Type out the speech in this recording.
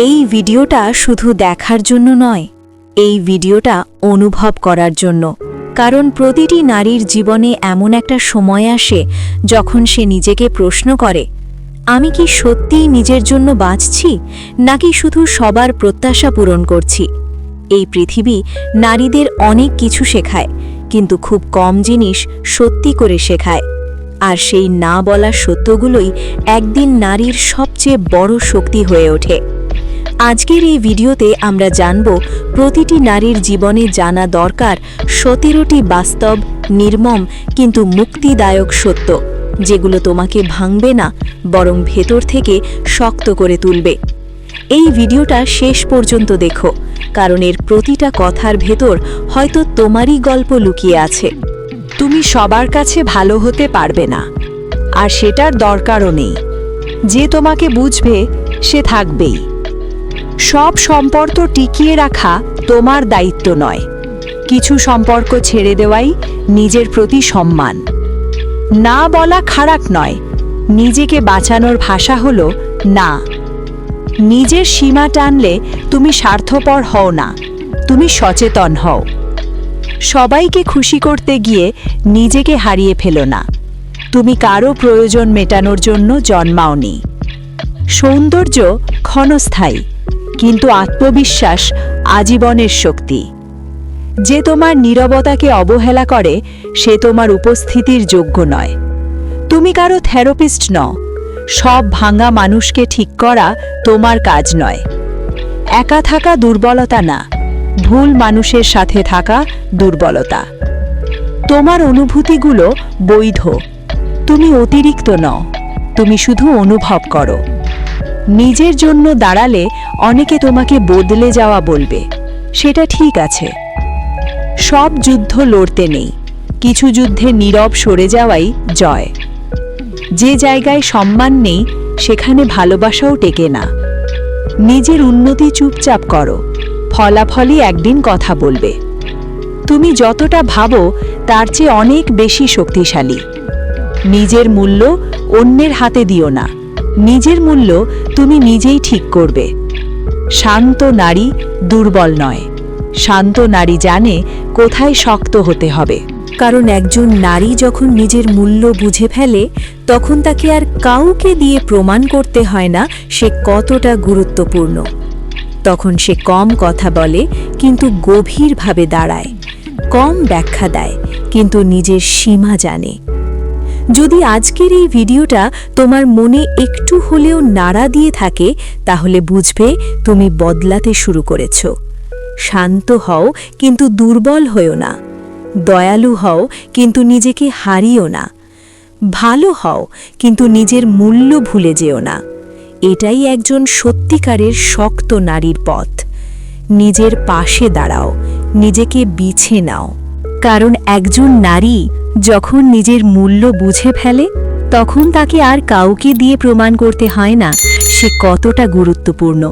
এই ভিডিওটা শুধু দেখার জন্য নয়, এই ভিডিওটা অনুভব করার জন্য। কারণ প্রতিটি নারীর জীবনে এমন একটা সময় আসে যখন সে নিজেকে প্রশ্ন করে, আমি কি সত্যিই নিজের জন্য বাঁচছি, নাকি শুধু সবার প্রত্যাশা পূরণ করছি। এই পৃথিবী নারীদের অনেক কিছু শেখায়, কিন্তু খুব কম জিনিস সত্যি করে শেখায়। আর সেই না বলা সত্যগুলোই একদিন নারীর সবচেয়ে বড় শক্তি হয়ে ওঠে। আজকের এই ভিডিওতে আমরা জানব প্রতিটি নারীর জীবনে জানা দরকার 17টি বাস্তব, নির্মম কিন্তু মুক্তিদায়ক সত্য, যেগুলো তোমাকে ভাঙবে না, বরং ভেতর থেকে শক্ত করে তুলবে। এই ভিডিওটা শেষ পর্যন্ত দেখো, কারণ এর প্রতিটা কথার ভেতর হয়তো তোমারই গল্প লুকিয়ে আছে। তুমি সবার কাছে ভালো হতে পারবে না, আর সেটার দরকারও নেই। যে তোমাকে বুঝবে সে থাকবেই। সব সম্পর্ক টিকিয়ে রাখা তোমার দায়িত্ব নয়। কিছু সম্পর্ক ছেড়ে দেওয়াই নিজের প্রতি সম্মান। না বলা খারাপ নয়, নিজেকে বাঁচানোর ভাষা হলো না। নিজের সীমা টানলে তুমি স্বার্থপর হও না, তুমি সচেতন হও। সবাইকে খুশি করতে গিয়ে নিজেকে হারিয়ে ফেলো না। তুমি কারো প্রয়োজন মেটানোর জন্য জন্মাওনি। সৌন্দর্য ক্ষণস্থায়ী, কিন্তু আত্মবিশ্বাস আজীবনের শক্তি। যে তোমার নীরবতাকে অবহেলা করে সে তোমার উপস্থিতির যোগ্য নয়। তুমি কারো থেরাপিস্ট নও। সব ভাঙা মানুষকে ঠিক করা তোমার কাজ নয়। একা থাকা দুর্বলতা না, ভুল মানুষের সাথে থাকা দুর্বলতা। তোমার অনুভূতিগুলো বৈধ। তুমি অতিরিক্ত নও, তুমি শুধু অনুভব করো। নিজের জন্য দাঁড়ালে অনেকে তোমাকে বদলে যাওয়া বলবে, সেটা ঠিক আছে। সব যুদ্ধ লড়তে নেই, কিছু যুদ্ধে নীরব সরে যাওয়াই জয়। যে জায়গায় সম্মান নেই সেখানে ভালোবাসাও টেকে না। নিজের উন্নতি চুপচাপ করো, ফলাফলই একদিন কথা বলবে। তুমি যতটা ভাবো তার চেয়ে অনেক বেশি শক্তিশালী। নিজের মূল্য অন্যের হাতে দিও না, নিজের মূল্য তুমি নিজেই ঠিক করবে। শান্ত নারী দুর্বল নয়, শান্ত নারী জানে কোথায় শক্ত হতে হবে। কারণ একজন নারী যখন নিজের মূল্য বুঝে ফেলে, তখন তাকে আর কাউকে দিয়ে প্রমাণ করতে হয় না সে কতটা গুরুত্বপূর্ণ। তখন সে কম কথা বলে কিন্তু গভীরভাবে দাঁড়ায়, কম ব্যাখ্যা দেয় কিন্তু নিজের সীমা জানে। যদি আজকের এই ভিডিওটা তোমার মনে একটু হলেও নাড়া দিয়ে থাকে, তাহলে বুঝবে তুমি বদলাতে শুরু করেছ। শান্ত হও কিন্তু দুর্বল হও না। দয়ালু হও কিন্তু নিজেকে হারিও না। ভালো হও কিন্তু নিজের মূল্য ভুলে যেও না। এটাই একজন সত্যিকারের শক্ত নারীর পথ। নিজের পাশে দাঁড়াও, নিজেকে বিছে নাও। কারণ একজন নারী যখন নিজের মূল্য বুঝে ফেলে, তখন তাকে আর কাউকে দিয়ে প্রমাণ করতে হয় না সে কতটা গুরুত্বপূর্ণ।